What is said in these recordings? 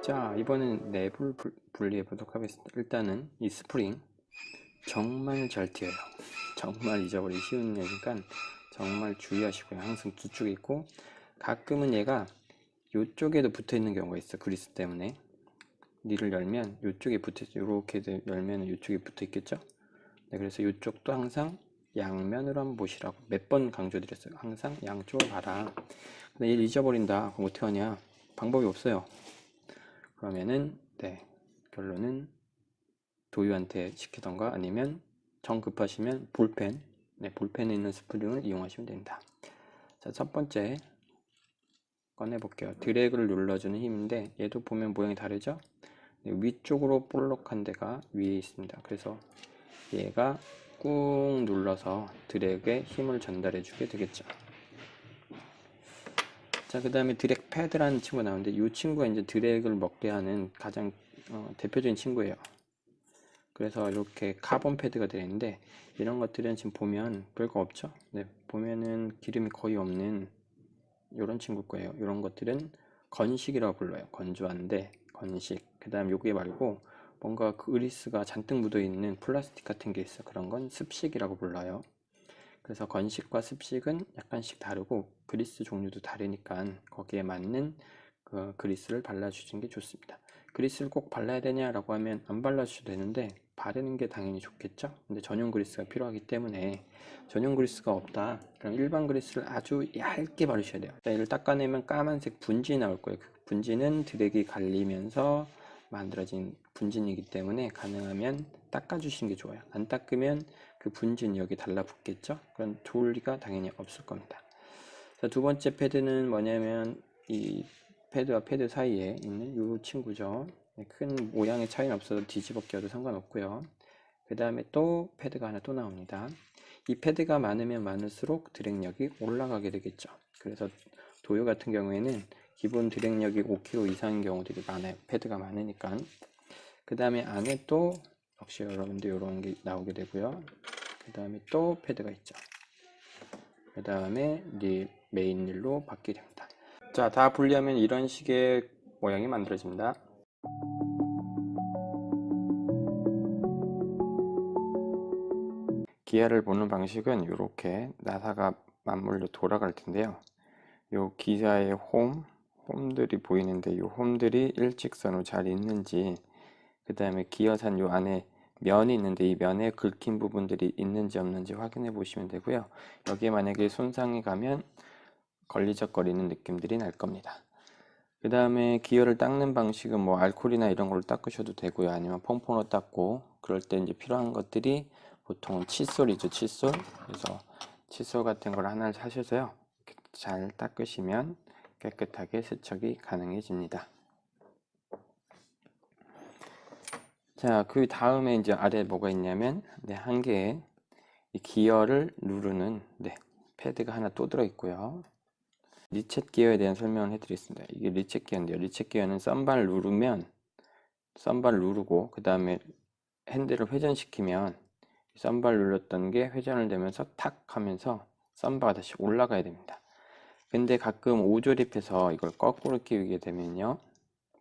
자, 이번엔 내부를 분리해 보도록 하겠습니다. 일단은 이 스프링 정말 잘 튀어요. 정말 잊어버리기 쉬운 애니까 정말 주의하시고요. 항상 뒤쪽에 있고, 가끔은 얘가 이쪽에도 붙어 있는 경우가 있어. 그리스 때문에. 니를 열면 이쪽에 붙어 있어. 이렇게 열면 이쪽에 붙어 있겠죠. 네, 그래서 이쪽도 항상 양면으로 한번 보시라고 몇 번 강조드렸어요. 항상 양쪽으로 봐라. 근데 얘를 잊어버린다. 그럼 어떻게 하냐? 방법이 없어요. 그러면은 결론은 도유한테 시키던가 아니면 정 급하시면 볼펜, 볼펜에 있는 스프링을 이용하시면 됩니다. 자, 첫 번째 꺼내 볼게요. 드래그를 눌러주는 힘인데 얘도 보면 모양이 다르죠? 위쪽으로 볼록한 데가 위에 있습니다. 그래서 얘가 꾹 눌러서 드래그에 힘을 전달해 주게 되겠죠. 자, 그 다음에 드래그 패드라는 친구가 나오는데 이 친구가 이제 드래그를 먹게 하는 가장 대표적인 친구예요. 그래서 이렇게 카본 패드가 되어 있는데 이런 것들은 지금 보면 별거 없죠. 보면은 기름이 거의 없는 이런 친구 거예요. 이런 것들은 건식이라고 불러요. 건조한데 건식. 그 다음 요게 말고 뭔가 그리스가 잔뜩 묻어 있는 플라스틱 같은 게 있어. 그런 건 습식이라고 불러요. 그래서 건식과 습식은 약간씩 다르고 그리스 종류도 다르니까 거기에 맞는 그 그리스를 발라주시는 게 좋습니다. 그리스를 꼭 발라야 되냐라고 하면 안 발라주셔도 되는데 바르는 게 당연히 좋겠죠. 근데 전용 그리스가 필요하기 때문에 전용 그리스가 없다. 그럼 일반 그리스를 아주 얇게 바르셔야 돼요. 얘를 닦아내면 까만색 분진이 나올 거예요. 그 분진은 드래기 갈리면서 만들어진 분진이기 때문에 가능하면 닦아주시는 게 좋아요. 안 닦으면 그 분진이 여기 달라붙겠죠. 그런 좋을 리가 당연히 없을 겁니다. 자, 두 번째 패드는 뭐냐면 이 패드와 패드 사이에 있는 이 친구죠. 큰 모양의 차이는 없어도 뒤집어 껴도 상관없고요. 그 다음에 또 패드가 하나 또 나옵니다. 이 패드가 많으면 많을수록 드랙력이 올라가게 되겠죠. 그래서 도요 같은 경우에는 기본 드랙력이 5kg 이상인 경우들이 많아요. 패드가 많으니까. 그 다음에 안에 또 역시 여러분들 이런 게 나오게 되고요. 그 다음에 또 패드가 있죠. 그 다음에 메인 릴로 받게 됩니다. 자, 다 분리하면 이런 식의 모양이 만들어집니다. 기아를 보는 방식은 이렇게 나사가 맞물려 돌아갈 텐데요. 요 기사의 홈들이 보이는데 이 홈들이 일직선으로 잘 있는지, 그 다음에 기어산 요 안에 면이 있는데 이 면에 긁힌 부분들이 있는지 없는지 확인해 보시면 되고요. 여기에 만약에 손상이 가면 걸리적거리는 느낌들이 날 겁니다. 그 다음에 기어를 닦는 방식은 뭐 알코올이나 이런 걸로 닦으셔도 되고요. 아니면 퐁퐁으로 닦고, 그럴 때 이제 필요한 것들이 보통 칫솔이죠. 칫솔. 그래서 칫솔 같은 걸 하나를 사셔서요. 잘 닦으시면 깨끗하게 세척이 가능해집니다. 자, 그 다음에 이제 아래에 뭐가 있냐면, 한 개의 이 기어를 누르는 패드가 하나 또 들어있고요. 리셋 기어에 대한 설명을 해드리겠습니다. 이게 리셋 기어인데요. 리셋 기어는 썸바를 누르고 그 다음에 핸들을 회전시키면 썸바를 눌렀던 게 회전을 되면서 탁 하면서 썸바가 다시 올라가야 됩니다. 근데 가끔 오조립해서 이걸 거꾸로 끼우게 되면요,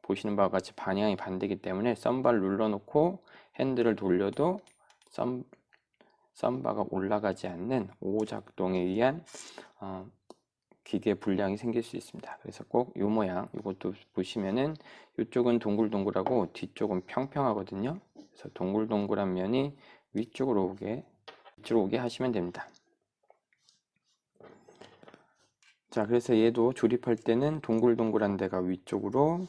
보시는 바와 같이 방향이 반대이기 때문에 썸바를 눌러놓고 핸들을 돌려도 썸바가 올라가지 않는 오작동에 의한 기계 불량이 생길 수 있습니다. 그래서 꼭 이 모양, 이것도 보시면은 이쪽은 동글동글하고 뒤쪽은 평평하거든요. 그래서 동글동글한 면이 위쪽으로 오게 하시면 됩니다. 자, 그래서 얘도 조립할 때는 동글동글한 데가 위쪽으로,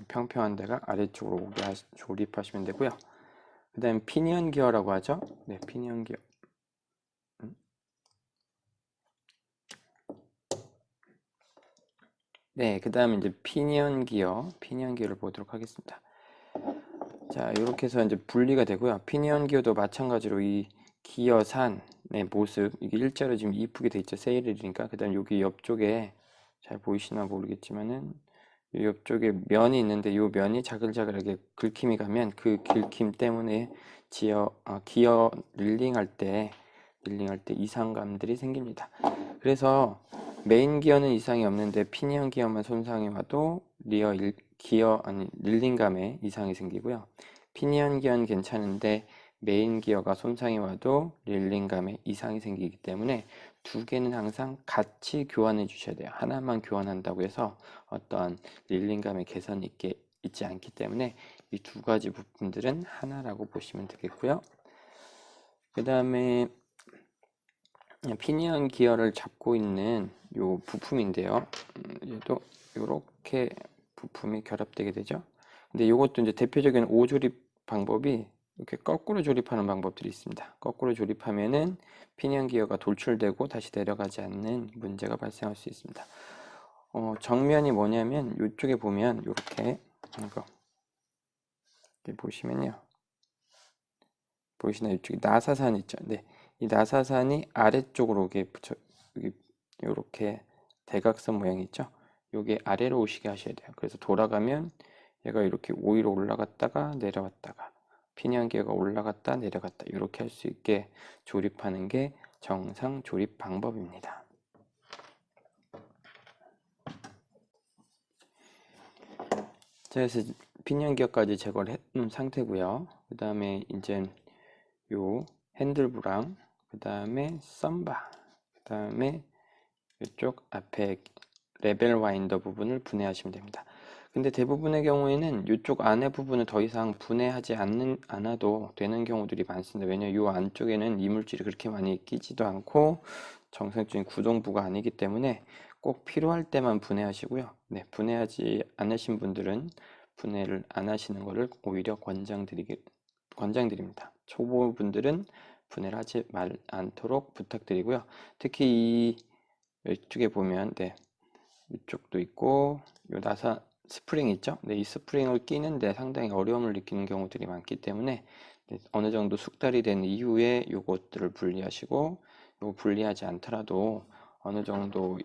평평한 데가 아래쪽으로 오게 조립하시면 되고요. 그 다음에 피니언 기어라고 하죠. 피니언 기어. 그 다음에 이제 피니언 기어를 보도록 하겠습니다. 자, 이렇게 해서 이제 분리가 되고요. 피니언 기어도 마찬가지로 이 기어산의 모습, 이게 일자로 지금 이쁘게 돼 있죠. 세일이니까. 그 다음 여기 옆쪽에 잘 보이시나 모르겠지만은 이쪽에 면이 있는데 이 면이 자글자글하게 긁힘이 가면 그 긁힘 때문에 기어 릴링할 때 이상감들이 생깁니다. 그래서 메인 기어는 이상이 없는데 피니언 기어만 손상이 와도 릴링감에 이상이 생기고요. 피니언 기어는 괜찮은데 메인 기어가 손상이 와도 릴링감에 이상이 생기기 때문에 두 개는 항상 같이 교환해 주셔야 돼요. 하나만 교환한다고 해서 어떠한 릴링감의 개선이 있지 않기 때문에 이 두 가지 부품들은 하나라고 보시면 되겠고요. 그 다음에 피니언 기어를 잡고 있는 요 부품인데요. 얘도 이렇게 부품이 결합되게 되죠. 근데 이것도 이제 대표적인 오조립 방법이 이렇게 거꾸로 조립하는 방법들이 있습니다. 거꾸로 조립하면은 피니언 기어가 돌출되고 다시 내려가지 않는 문제가 발생할 수 있습니다. 정면이 뭐냐면 이쪽에 보면 이렇게 보시면요. 보이시나요? 이쪽에 나사산 있죠. 네, 이 나사산이 아래쪽으로 이렇게 대각선 모양이 있죠. 요게 아래로 오시게 하셔야 돼요. 그래서 돌아가면 얘가 이렇게 오히려 올라갔다가 내려왔다가 피니언 기어가 올라갔다 내려갔다 이렇게 할 수 있게 조립하는 게 정상 조립 방법입니다. 자, 그래서 피니언 기어까지 제거를 해놓은 상태고요. 그 다음에 이제 요 핸들부랑 그 다음에 썸바 그 다음에 이쪽 앞에 레벨 와인더 부분을 분해하시면 됩니다. 근데 대부분의 경우에는 이쪽 안에 부분을 더 이상 분해하지 않아도 되는 경우들이 많습니다. 왜냐하면 이 안쪽에는 이물질이 그렇게 많이 끼지도 않고 정상적인 구동부가 아니기 때문에 꼭 필요할 때만 분해하시고요. 네, 분해하지 않으신 분들은 분해를 안 하시는 것을 오히려 권장드립니다. 초보분들은 분해를 하지 않도록 부탁드리고요. 특히 이쪽에 보면 이쪽도 있고 요 나사 스프링 있죠? 이 스프링을 끼는데 상당히 어려움을 느끼는 경우들이 많기 때문에 어느 정도 숙달이 된 이후에 요것들을 분리하시고 요 분리하지 않더라도 어느 정도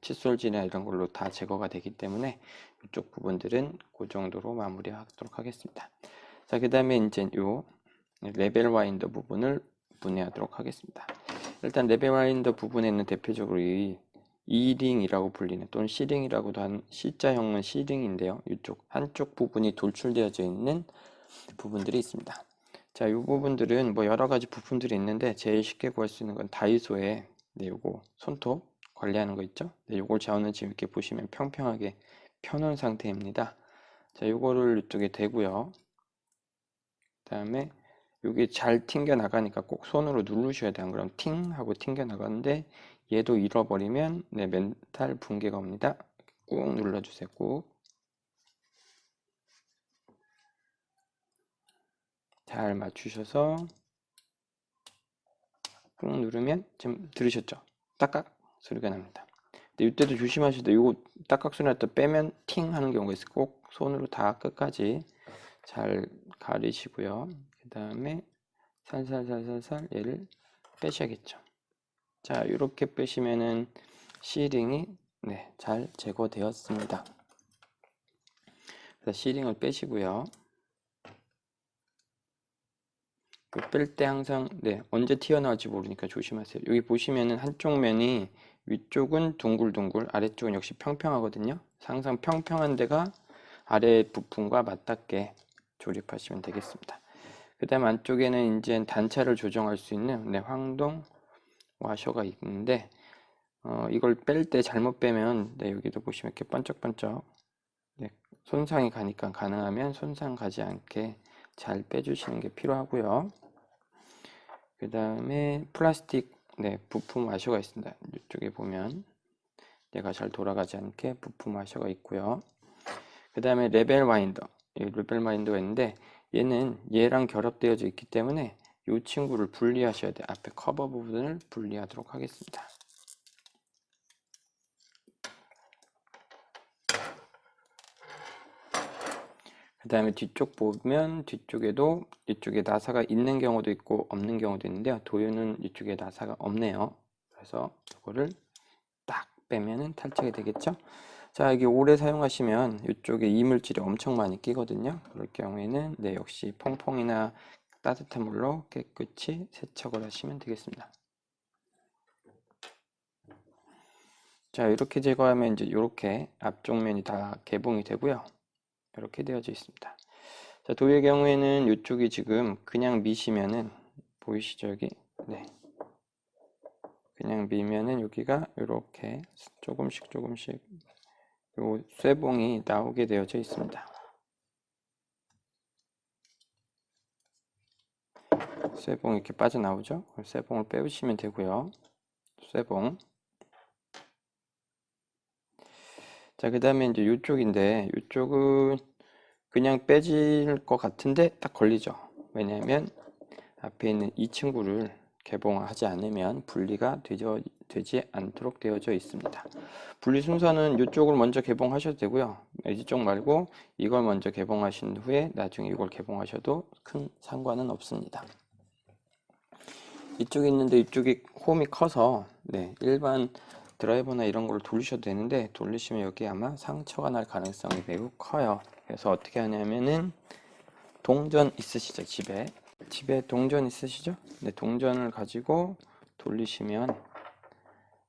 칫솔질이나 이런 걸로 다 제거가 되기 때문에 이쪽 부분들은 그 정도로 마무리하도록 하겠습니다. 자, 그 다음에 이제 요 레벨 와인더 부분을 분해하도록 하겠습니다. 일단 레벨 와인더 부분에는 대표적으로 이 E링이라고 불리는 또는 C링이라고도 하는 C자형은 C링인데요. 이쪽 한쪽 부분이 돌출되어져 있는 부분들이 있습니다. 자, 이 부분들은 뭐 여러 가지 부품들이 있는데 제일 쉽게 구할 수 있는 건 다이소에 요거 손톱 관리하는 거 있죠? 요걸 저는 지금 이렇게 보시면 평평하게 펴놓은 상태입니다. 자, 요거를 이쪽에 대고요. 그 다음에 여기 잘 튕겨 나가니까 꼭 손으로 누르셔야 돼요. 안 그러면 팅 하고 튕겨 나가는데 얘도 잃어버리면 멘탈 붕괴가 옵니다. 꾹 눌러주세요. 꾹. 잘 맞추셔서 꾹 누르면 지금 들으셨죠? 딱딱 소리가 납니다. 근데 이때도 조심하셔야 돼요. 이거 딱딱 소리 날 때 빼면 팅 하는 경우가 있어요. 꼭 손으로 다 끝까지 잘 가리시고요. 그 다음에 살살살살살 얘를 빼셔야겠죠. 자, 이렇게 빼시면은 C링이 잘 제거되었습니다. 그래서 C링을 빼시고요. 뺄 때 항상 언제 튀어나올지 모르니까 조심하세요. 여기 보시면은 한쪽 면이 위쪽은 둥글둥글, 아래쪽은 역시 평평하거든요. 항상 평평한 데가 아래 부품과 맞닿게 조립하시면 되겠습니다. 그 다음 안쪽에는 이제 단차를 조정할 수 있는 황동 와셔가 있는데 이걸 뺄 때 잘못 빼면 여기도 보시면 이렇게 번쩍번쩍 손상이 가니까 가능하면 손상 가지 않게 잘 빼주시는 게 필요하고요. 그 다음에 플라스틱 부품 와셔가 있습니다. 이쪽에 보면 얘가 잘 돌아가지 않게 부품 와셔가 있고요. 그 다음에 레벨 와인더, 레벨 와인더가 있는데 얘는 얘랑 결합되어져 있기 때문에 이 친구를 분리하셔야 돼요. 앞에 커버 부분을 분리하도록 하겠습니다. 그 다음에 뒤쪽 보면 뒤쪽에도 이쪽에 나사가 있는 경우도 있고 없는 경우도 있는데요. 도요는 이쪽에 나사가 없네요. 그래서 이거를 딱 빼면은 탈착이 되겠죠. 자, 이게 오래 사용하시면 이쪽에 이물질이 엄청 많이 끼거든요. 그럴 경우에는 네, 역시 퐁퐁이나 따뜻한 물로 깨끗이 세척을 하시면 되겠습니다. 자, 이렇게 제거하면 이제 이렇게 앞쪽 면이 다 개봉이 되고요. 이렇게 되어져 있습니다. 자, 도의 경우에는 이쪽이 지금 그냥 미시면은 보이시죠, 여기? 네. 그냥 밀면은 여기가 이렇게 조금씩 요 쇠봉이 나오게 되어져 있습니다. 쇠봉이 이렇게 빠져나오죠? 쇠봉을 빼주시면 되고요. 쇠봉. 자, 그 다음에 이제 이쪽인데, 이쪽은 그냥 빼질 것 같은데 딱 걸리죠. 왜냐하면 앞에 있는 이 친구를 개봉하지 않으면 분리가 되지 않도록 되어져 있습니다. 분리 순서는 이쪽을 먼저 개봉하셔도 되고요. 이쪽 말고 이걸 먼저 개봉하신 후에 나중에 이걸 개봉하셔도 큰 상관은 없습니다. 이쪽에 있는데 이쪽이 홈이 커서 네, 일반 드라이버나 이런 걸 돌리셔도 되는데 돌리시면 여기 아마 상처가 날 가능성이 매우 커요. 그래서 어떻게 하냐면은 동전 있으시죠? 집에 동전 있으시죠? 네, 동전을 가지고 돌리시면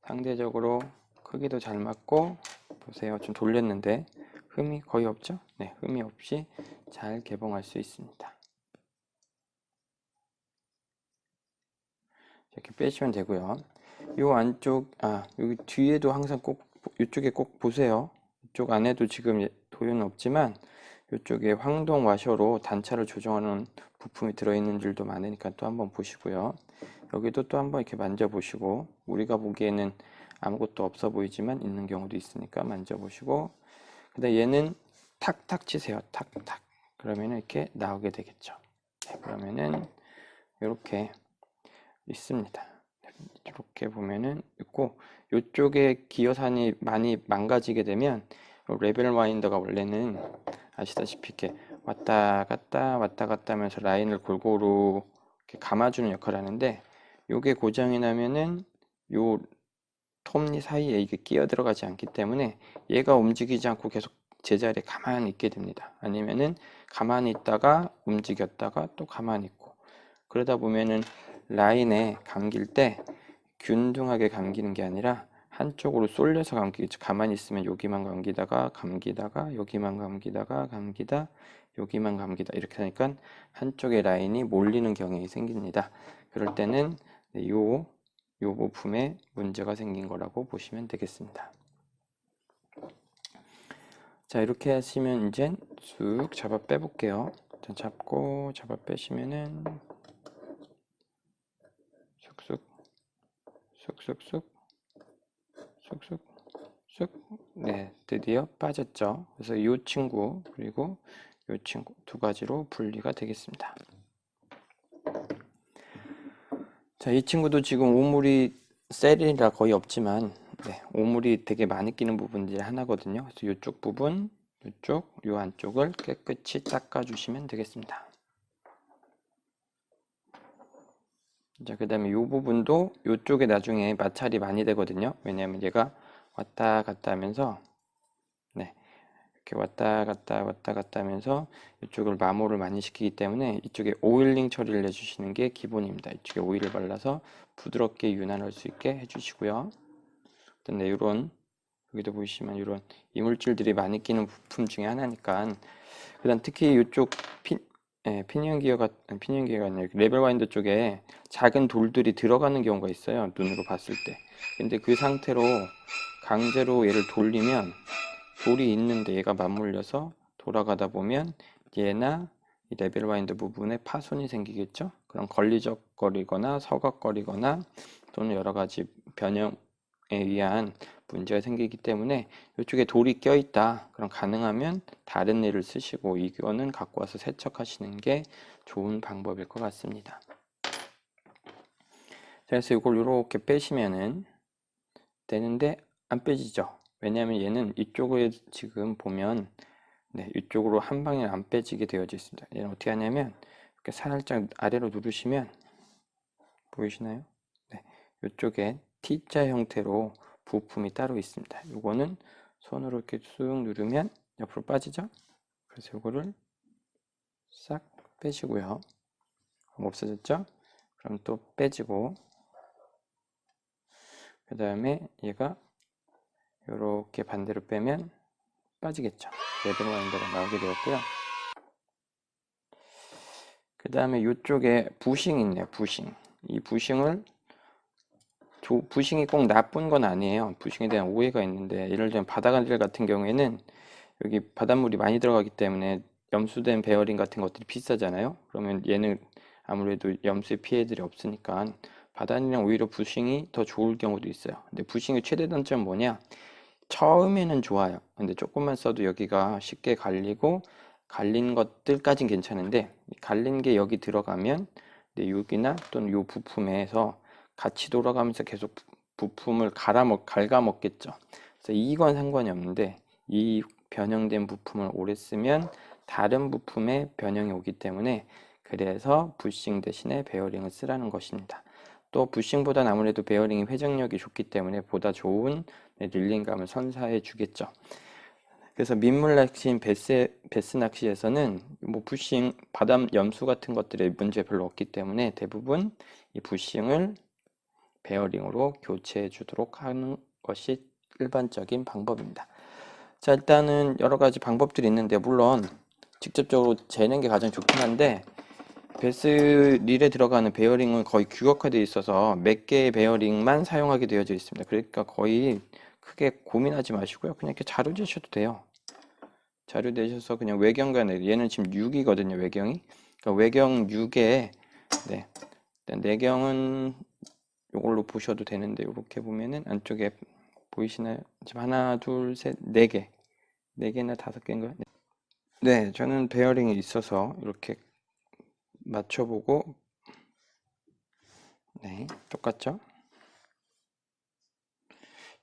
상대적으로 크기도 잘 맞고 보세요. 좀 돌렸는데 흠이 거의 없죠? 네, 흠이 없이 잘 개봉할 수 있습니다. 이렇게 빼시면 되고요. 이 안쪽, 여기 뒤에도 항상 꼭, 이쪽에 꼭 보세요. 이쪽 안에도 지금 도유는 없지만 이쪽에 황동 와셔로 단차를 조정하는 부품이 들어있는 줄도 많으니까 또 한번 보시고요. 여기도 또 한번 이렇게 만져보시고 우리가 보기에는 아무것도 없어 보이지만 있는 경우도 있으니까 만져보시고 그다음 얘는 탁탁 치세요. 탁탁. 그러면 이렇게 나오게 되겠죠. 네, 그러면은 이렇게 있습니다. 이렇게 보면은 있고 이쪽에 기어산이 많이 망가지게 되면 레벨 와인더가 원래는 아시다시피 이렇게 왔다 갔다 하면서 라인을 골고루 이렇게 감아주는 역할을 하는데 요게 고장이 나면은 요 톱니 사이에 이게 끼어 들어가지 않기 때문에 얘가 움직이지 않고 계속 제자리에 가만히 있게 됩니다. 아니면은 가만히 있다가 움직였다가 또 가만히 있고 그러다 보면은 라인에 감길 때 균등하게 감기는 게 아니라 한쪽으로 쏠려서 감기겠죠. 가만히 있으면 여기만 감기다가 여기만 감기다가 여기만 감기다 이렇게 하니까 한쪽의 라인이 몰리는 경향이 생깁니다. 그럴 때는 요 부품에 문제가 생긴 거라고 보시면 되겠습니다. 자, 이렇게 하시면 이제 쑥 잡아 빼볼게요. 잡고 잡아 빼시면은 쑥 네, 드디어 빠졌죠. 그래서 이 친구 그리고 이 친구 두 가지로 분리가 되겠습니다. 자, 이 친구도 지금 오물이 셀이라 거의 없지만 네, 오물이 되게 많이 끼는 부분들이 하나거든요. 그래서 이쪽 부분, 이 안쪽을 깨끗이 닦아주시면 되겠습니다. 자, 그 다음에 이 부분도 이쪽에 나중에 마찰이 많이 되거든요. 왜냐하면 얘가 왔다 갔다 하면서 네, 이렇게 왔다 갔다 하면서 이쪽을 마모를 많이 시키기 때문에 이쪽에 오일링 처리를 해주시는 게 기본입니다. 이쪽에 오일을 발라서 부드럽게 윤활할 수 있게 해주시고요. 근데 이런 여기도 보시면 이런 이물질들이 많이 끼는 부품 중에 하나니까 그다음 특히 이쪽 피니언 기어가 아니라 레벨 와인더 쪽에 작은 돌들이 들어가는 경우가 있어요. 눈으로 봤을 때. 근데 그 상태로 강제로 얘를 돌리면 돌이 있는데 얘가 맞물려서 돌아가다 보면 얘나 이 레벨 와인더 부분에 파손이 생기겠죠. 그럼 걸리적거리거나 서걱거리거나 또는 여러 가지 변형에 의한 문제가 생기기 때문에 이쪽에 돌이 껴있다. 그럼 가능하면 다른 애를 쓰시고 이거는 갖고 와서 세척하시는 게 좋은 방법일 것 같습니다. 그래서 이걸 이렇게 빼시면은 되는데 안 빼지죠. 왜냐하면 얘는 이쪽에 지금 보면 네, 이쪽으로 한 방에 안 빼지게 되어져 있습니다. 얘는 어떻게 하냐면 이렇게 살짝 아래로 누르시면 보이시나요? 네, 이쪽에 T자 형태로 부품이 따로 있습니다. 이거는 손으로 이렇게 쑥 누르면 옆으로 빠지죠? 그래서 이거를 싹 빼시고요. 그럼 없어졌죠? 그럼 또 빼지고, 그 다음에 얘가 이렇게 반대로 빼면 빠지겠죠? 레벨 와인더가 나오게 되었고요. 그 다음에 이쪽에 부싱이 있네요. 부싱. 이 부싱을 부싱이 꼭 나쁜 건 아니에요. 부싱에 대한 오해가 있는데, 예를 들면 바다가들 같은 경우에는 여기 바닷물이 많이 들어가기 때문에 염수된 베어링 같은 것들이 비싸잖아요. 그러면 얘는 아무래도 염수의 피해들이 없으니까 바다니랑 오히려 부싱이 더 좋을 경우도 있어요. 근데 부싱의 최대 단점은 뭐냐? 처음에는 좋아요. 근데 조금만 써도 여기가 쉽게 갈리고, 갈린 것들까진 괜찮은데 갈린 게 여기 들어가면 여기나 또는 요 부품에서 같이 돌아가면서 계속 부품을 갉아먹겠죠. 그래서 이건 상관이 없는데 이 변형된 부품을 오래 쓰면 다른 부품에 변형이 오기 때문에, 그래서 부싱 대신에 베어링을 쓰라는 것입니다. 또 부싱보다는 아무래도 베어링이 회전력이 좋기 때문에 보다 좋은 릴링감을 선사해 주겠죠. 그래서 민물 낚시인 베스 낚시에서는 뭐 부싱, 바다 염수 같은 것들의 문제 별로 없기 때문에 대부분 이 부싱을 베어링으로 교체해 주도록 하는 것이 일반적인 방법입니다. 자, 일단은 여러 가지 방법들이 있는데, 물론 직접적으로 재는 게 가장 좋긴 한데, 베스 릴에 들어가는 베어링은 거의 규격화되어 있어서 몇 개의 베어링만 사용하게 되어져 있습니다. 그러니까 거의 크게 고민하지 마시고요. 그냥 이렇게 자료 재셔도 돼요. 자료 내셔서 그냥 외경과 얘는 지금 6이거든요. 외경이. 그러니까 외경 6에 네. 일단 내경은 이걸로 보셔도 되는데, 이렇게 보면은 안쪽에 보이시나요? 지금 하나, 둘, 셋, 네 개. 네 개나 다섯 개인가요? 네, 저는 베어링이 있어서 이렇게 맞춰보고, 네, 똑같죠?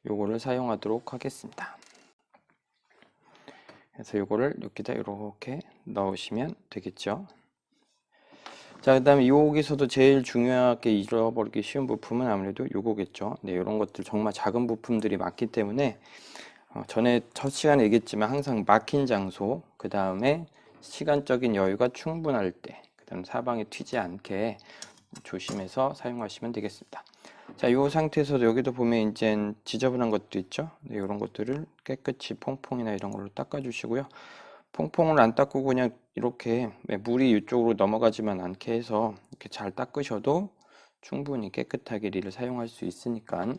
요거를 사용하도록 하겠습니다. 그래서 요거를 여기다 이렇게 넣으시면 되겠죠. 자, 그 다음에 여기서도 제일 중요하게 잃어버리기 쉬운 부품은 아무래도 요거겠죠. 네, 이런 것들 정말 작은 부품들이 많기 때문에 전에 첫 시간에 얘기했지만 항상 막힌 장소, 그 다음에 시간적인 여유가 충분할 때, 그 다음 사방에 튀지 않게 조심해서 사용하시면 되겠습니다. 자, 이 상태에서도 여기도 보면 이제 지저분한 것도 있죠. 네, 이런 것들을 깨끗이 퐁퐁이나 이런 걸로 닦아주시고요. 퐁퐁을 안 닦고 그냥 이렇게 물이 이쪽으로 넘어가지만 않게 해서 이렇게 잘 닦으셔도 충분히 깨끗하게 릴을 사용할 수 있으니까,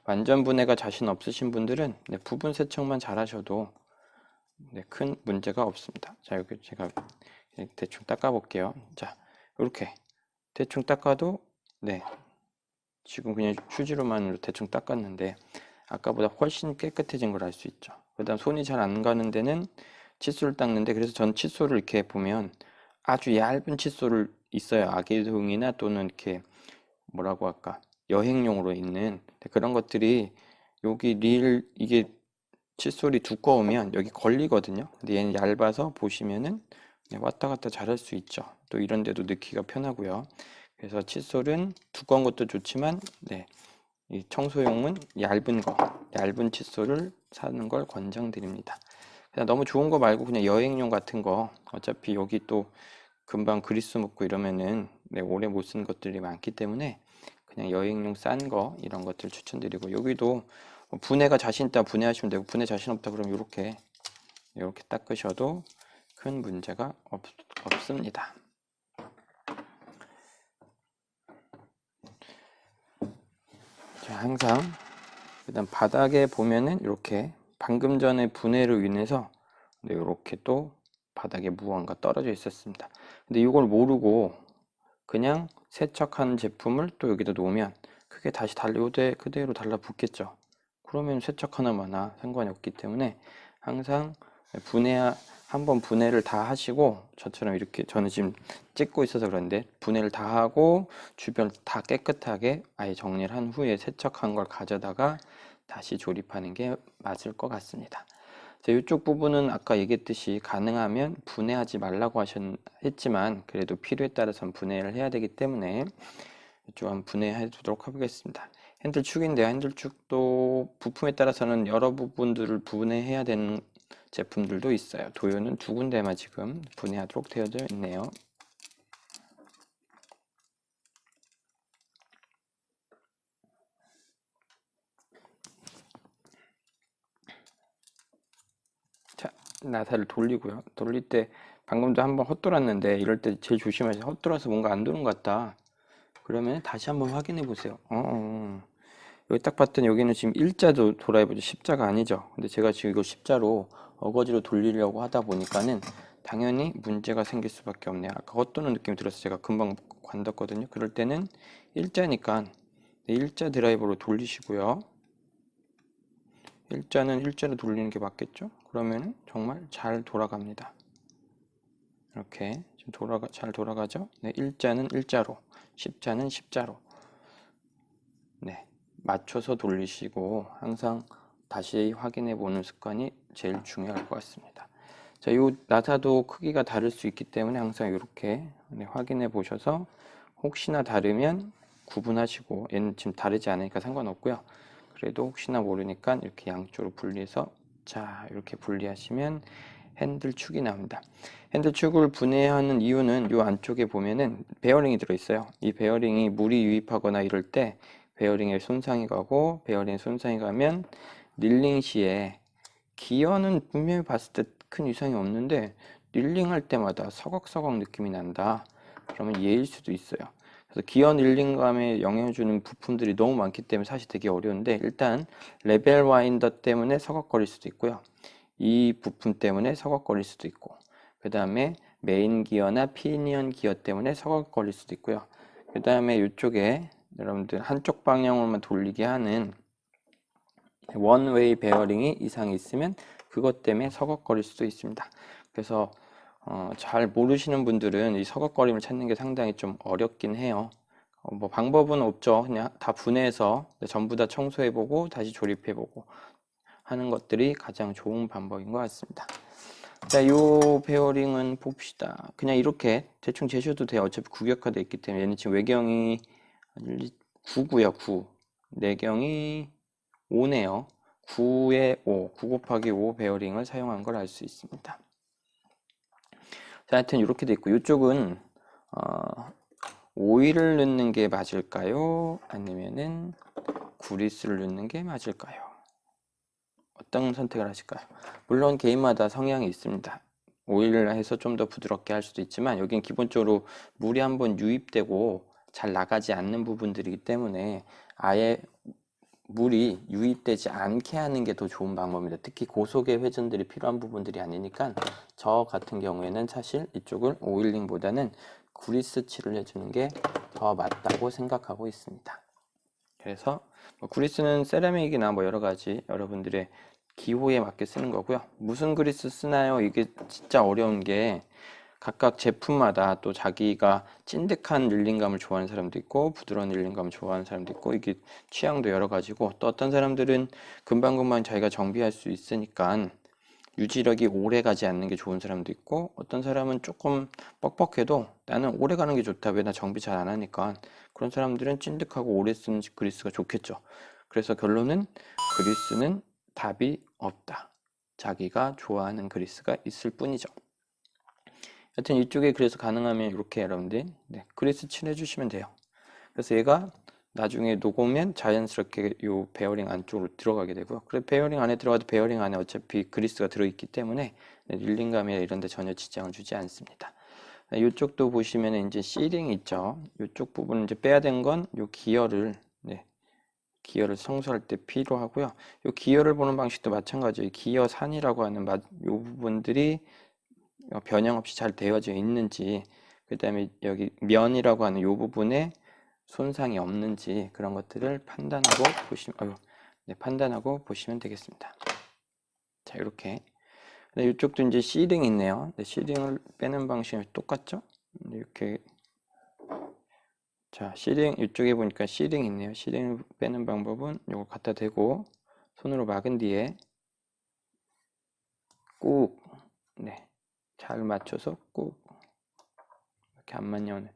완전 분해가 자신 없으신 분들은 부분 세척만 잘 하셔도 큰 문제가 없습니다. 자, 여기 제가 대충 닦아 볼게요. 자, 이렇게 대충 닦아도 지금 그냥 휴지로만 대충 닦았는데 아까보다 훨씬 깨끗해진 걸 알 수 있죠. 그 다음 손이 잘 안 가는 데는 칫솔을 닦는데, 그래서 전 칫솔을 이렇게 보면 아주 얇은 칫솔을 있어요. 아기송이나 또는 이렇게 뭐라고 할까, 여행용으로 있는 그런 것들이, 여기 이게 칫솔이 두꺼우면 여기 걸리거든요. 근데 얘는 얇아서 보시면은 왔다 갔다 잘 할 수 있죠. 또 이런 데도 넣기가 편하고요. 그래서 칫솔은 두꺼운 것도 좋지만 이 청소용은 얇은 칫솔을 사는 걸 권장드립니다. 그냥 너무 좋은 거 말고 그냥 여행용 같은 거, 어차피 여기 또 금방 그리스 묻고 이러면은 오래 못 쓰는 것들이 많기 때문에 그냥 여행용 싼 거 이런 것들 추천드리고, 여기도 분해가 자신 있다 분해하시면 되고, 분해 자신 없다 그러면 이렇게 닦으셔도 큰 문제가 없습니다. 자, 항상 일단 바닥에 보면은 이렇게 방금 전에 분해로 인해서 이렇게 또 바닥에 무언가 떨어져 있었습니다. 근데 이걸 모르고 그냥 세척한 제품을 또 여기다 놓으면 그게 다시 그대로 달라붙겠죠. 그러면 세척 하나마나 상관이 없기 때문에 항상 한번 분해를 다 하시고, 저처럼 이렇게, 저는 지금 찍고 있어서 그런데 분해를 다 하고 주변 다 깨끗하게 아예 정리를 한 후에 세척한 걸 가져다가 다시 조립하는 게 맞을 것 같습니다. 자, 이쪽 부분은 아까 얘기했듯이 가능하면 분해하지 말라고 했지만 그래도 필요에 따라서는 분해를 해야 되기 때문에 이쪽 한번 분해해 두도록 하겠습니다. 핸들축인데요. 핸들축도 부품에 따라서는 여러 부분들을 분해해야 되는 제품들도 있어요. 도요는 두 군데만 지금 분해하도록 되어져 있네요. 자, 나사를 돌리고요. 돌릴 때 방금도 한번 헛돌았는데 이럴 때 제일 조심하세요. 헛돌아서 뭔가 안 도는 것 같다. 그러면 다시 한번 확인해 보세요. 여기 딱 봤더니 여기는 지금 일자도 돌아야보죠. 십자가 아니죠. 근데 제가 지금 이거 십자로 어거지로 돌리려고 하다 보니까는 당연히 문제가 생길 수밖에 없네요. 아까 헛도는 느낌이 들어서 제가 금방 관뒀거든요. 그럴 때는 일자니까 일자 드라이버로 돌리시고요. 일자는 일자로 돌리는 게 맞겠죠? 그러면 정말 잘 돌아갑니다. 이렇게 지금 잘 돌아가죠? 네, 일자는 일자로, 십자는 십자로. 네, 맞춰서 돌리시고 항상 다시 확인해 보는 습관이 제일 중요할 것 같습니다. 자, 이 나사도 크기가 다를 수 있기 때문에 항상 이렇게 확인해 보셔서 혹시나 다르면 구분하시고, 얘는 지금 다르지 않으니까 상관없고요. 그래도 혹시나 모르니까 이렇게 양쪽으로 분리해서, 자, 이렇게 분리하시면 핸들축이 나옵니다. 핸들축을 분해하는 이유는 이 안쪽에 보면은 베어링이 들어있어요. 이 베어링이 물이 유입하거나 이럴 때 베어링에 손상이 가고, 베어링에 손상이 가면 릴링 시에 기어는 분명히 봤을 때 큰 이상이 없는데 릴링 할 때마다 서걱서걱 느낌이 난다. 그러면 얘일 수도 있어요. 그래서 기어 릴링감에 영향을 주는 부품들이 너무 많기 때문에 사실 되게 어려운데, 일단 레벨 와인더 때문에 서걱거릴 수도 있고요. 이 부품 때문에 서걱거릴 수도 있고, 그 다음에 메인 기어나 피니언 기어 때문에 서걱거릴 수도 있고요. 그 다음에 이쪽에 여러분들 한쪽 방향으로만 돌리게 하는 원웨이 베어링이 이상이 있으면 그것 때문에 서걱거릴 수도 있습니다. 그래서 잘 모르시는 분들은 이 서걱거림을 찾는 게 상당히 좀 어렵긴 해요. 뭐 방법은 없죠. 그냥 다 분해해서 전부 다 청소해보고 다시 조립해보고 하는 것들이 가장 좋은 방법인 것 같습니다. 자, 요 베어링은 봅시다. 그냥 이렇게 대충 재셔도 돼요. 어차피 구격화되어 있기 때문에. 얘는 지금 외경이 9고요, 9. 내경이 5네요. 9에 5, 9 곱하기 5 베어링을 사용한 걸 알 수 있습니다. 자, 하여튼 이렇게 돼 있고, 이쪽은 오일을 넣는 게 맞을까요? 아니면은 구리스를 넣는 게 맞을까요? 어떤 선택을 하실까요? 물론 개인마다 성향이 있습니다. 오일을 해서 좀 더 부드럽게 할 수도 있지만, 여긴 기본적으로 물이 한번 유입되고 잘 나가지 않는 부분들이기 때문에 아예 물이 유입되지 않게 하는 게 더 좋은 방법입니다. 특히 고속의 회전들이 필요한 부분들이 아니니까 저 같은 경우에는 사실 이쪽을 오일링보다는 그리스 칠을 해주는 게 더 맞다고 생각하고 있습니다. 그래서 뭐 그리스는 세라믹이나 뭐 여러 가지 여러분들의 기호에 맞게 쓰는 거고요. 무슨 그리스 쓰나요? 이게 진짜 어려운 게 각각 제품마다 또 자기가 찐득한 릴링감을 좋아하는 사람도 있고 부드러운 릴링감을 좋아하는 사람도 있고, 이게 취향도 여러 가지고, 또 어떤 사람들은 금방금방 자기가 정비할 수 있으니까 유지력이 오래 가지 않는 게 좋은 사람도 있고, 어떤 사람은 조금 뻑뻑해도 나는 오래 가는 게 좋다, 왜 나 정비 잘 안 하니까, 그런 사람들은 찐득하고 오래 쓰는 그리스가 좋겠죠. 그래서 결론은 그리스는 답이 없다. 자기가 좋아하는 그리스가 있을 뿐이죠. 하여튼 이쪽에 그래서 가능하면 이렇게 여러분들 그리스 칠해주시면 돼요. 그래서 얘가 나중에 녹으면 자연스럽게 이 베어링 안쪽으로 들어가게 되고요. 그래 베어링 안에 들어가도 베어링 안에 어차피 그리스가 들어있기 때문에 릴링감이나 이런 데 전혀 지장을 주지 않습니다. 이쪽도 보시면 이제 시링이 있죠. 이쪽 부분은 이제 빼야 된 건 이 기어를 청소할 때 필요하고요. 이 기어를 보는 방식도 마찬가지예요. 기어 산이라고 하는 이 부분들이 변형 없이 잘 되어져 있는지, 그 다음에 여기 면이라고 하는 이 부분에 손상이 없는지, 그런 것들을 판단하고 보시면 되겠습니다. 자, 이렇게. 이쪽도 이제 시링이 있네요. 시링을 빼는 방식이 똑같죠? 이렇게. 자, 시링, 이쪽에 보니까 시링이 있네요. 시링을 빼는 방법은 이거 갖다 대고 손으로 막은 뒤에 꾹, 잘 맞춰서 꾹, 이렇게 안 맞냐 오늘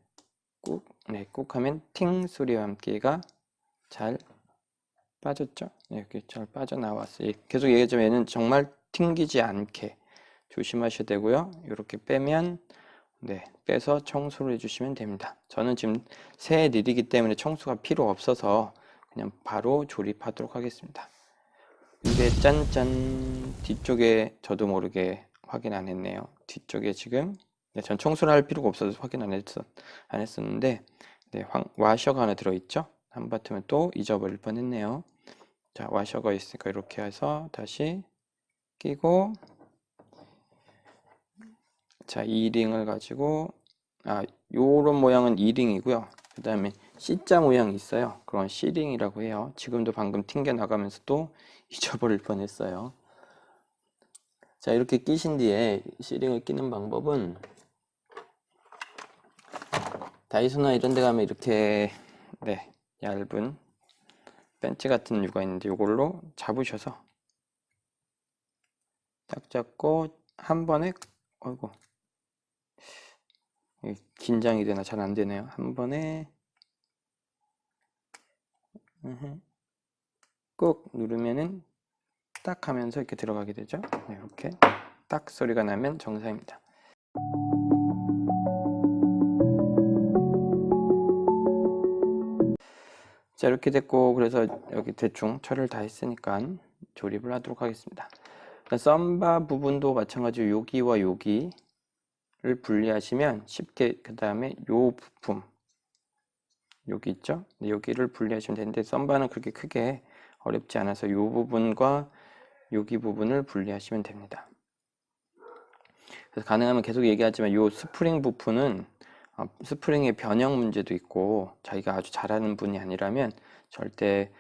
꾹, 꾹 하면 팅 소리와 함께 얘가 잘 빠졌죠? 네, 이렇게 잘 빠져나왔어요. 계속 얘기하자면 얘는 정말 튕기지 않게 조심하셔야 되고요. 이렇게 빼면 네, 빼서 청소를 해주시면 됩니다. 저는 지금 새 일이기 때문에 청소가 필요 없어서 그냥 바로 조립하도록 하겠습니다. 근데 짠짠, 뒤쪽에 저도 모르게 확인 안 했네요. 뒤쪽에 지금 네, 전 청소를 할 필요가 없어서 확인 안 했었는데 네, 와셔가 하나 들어있죠? 한 바트면 또 잊어버릴 뻔했네요. 자, 와셔가 있으니까 이렇게 해서 다시 끼고, 자, E링을 가지고, 요런 모양은 E링이고요. 그 다음에 C자 모양이 있어요. 그건 C링이라고 해요. 지금도 방금 튕겨 나가면서 또 잊어버릴 뻔했어요. 자, 이렇게 끼신 뒤에 C링을 끼는 방법은 다이소나 이런 데 가면 이렇게 네, 얇은 벤치 같은 류가 있는데 이걸로 잡으셔서 딱 잡고 한 번에, 어이구, 긴장이 되나 잘 안 되네요. 한 번에 꾹 누르면은 딱 하면서 이렇게 들어가게 되죠. 네, 이렇게 딱 소리가 나면 정상입니다. 자, 이렇게 됐고, 그래서 여기 대충 철을 다 했으니까 조립을 하도록 하겠습니다. 썸바 부분도 마찬가지로 여기와 여기를 분리하시면 쉽게, 그 다음에 요 부품 여기 있죠? 여기를 분리하시면 되는데 썸바는 그렇게 크게 어렵지 않아서 이 부분과 여기 부분을 분리하시면 됩니다. 그래서 가능하면 계속 얘기하지만 이 스프링 부품은 스프링의 변형 문제도 있고 자기가 아주 잘하는 분이 아니라면 절대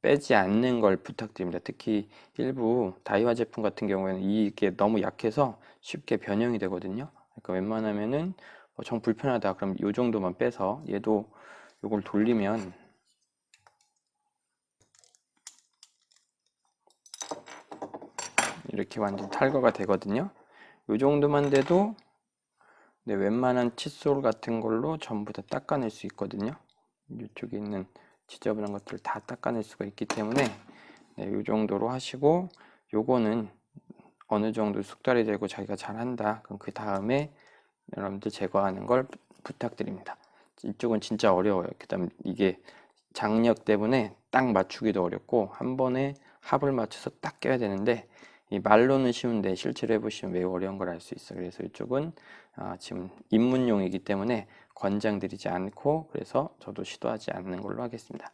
빼지 않는 걸 부탁드립니다. 특히 일부 다이와 제품 같은 경우에는 이게 너무 약해서 쉽게 변형이 되거든요. 그러니까 웬만하면은 정 불편하다 그럼 이 정도만 빼서 얘도 이걸 돌리면 이렇게 완전 탈거가 되거든요. 이 정도만 돼도 네, 웬만한 칫솔 같은 걸로 전부 다 닦아낼 수 있거든요. 이쪽에 있는 지저분한 것들을 다 닦아낼 수가 있기 때문에 네, 이 정도로 하시고 요거는 어느 정도 숙달이 되고 자기가 잘한다. 그럼 그 다음에 여러분들 제거하는 걸 부탁드립니다. 이쪽은 진짜 어려워요. 그 다음 이게 장력 때문에 딱 맞추기도 어렵고 한 번에 합을 맞춰서 딱 껴야 되는데 이 말로는 쉬운데 실제로 해보시면 매우 어려운 걸 알 수 있어요. 그래서 이쪽은 지금 입문용이기 때문에 권장드리지 않고 그래서 저도 시도하지 않는 걸로 하겠습니다.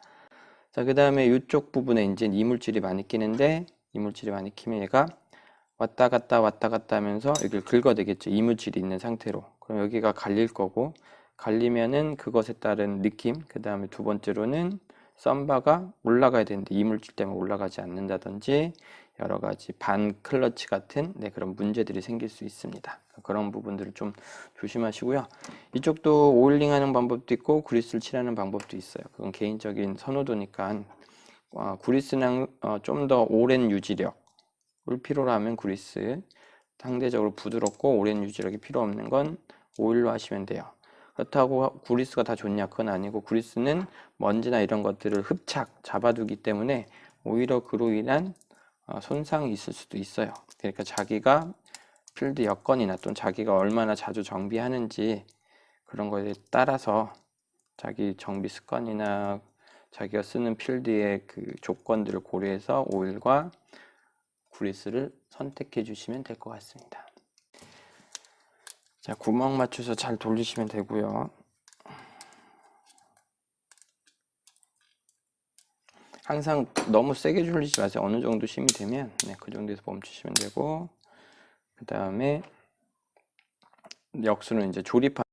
자, 그 다음에 이쪽 부분에 이제 이물질이 많이 끼는데 이물질이 많이 끼면 얘가 왔다 갔다 하면서 여기를 긁어대겠죠. 이물질이 있는 상태로. 그럼 여기가 갈릴 거고 갈리면은 그것에 따른 느낌, 그 다음에 두 번째로는 썸바가 올라가야 되는데 이물질 때문에 올라가지 않는다든지 여러 가지 반 클러치 같은 그런 문제들이 생길 수 있습니다. 그런 부분들을 좀 조심하시고요. 이쪽도 오일링 하는 방법도 있고 그리스를 칠하는 방법도 있어요. 그건 개인적인 선호도니까 그리스는 좀 더 오랜 유지력을 필요로 하면 그리스, 상대적으로 부드럽고 오랜 유지력이 필요 없는 건 오일로 하시면 돼요. 그렇다고 그리스가 다 좋냐? 그건 아니고 그리스는 먼지나 이런 것들을 흡착, 잡아두기 때문에 오히려 그로 인한 손상이 있을 수도 있어요. 그러니까 자기가 필드 여건이나 또는 자기가 얼마나 자주 정비하는지 그런 거에 따라서 자기 정비 습관이나 자기가 쓰는 필드의 그 조건들을 고려해서 오일과 그리스를 선택해 주시면 될 것 같습니다. 자, 구멍 맞춰서 잘 돌리시면 되고요. 항상 너무 세게 돌리지 마세요. 어느 정도 심이 되면 그 정도에서 멈추시면 되고 그 다음에 역수는 이제 조립하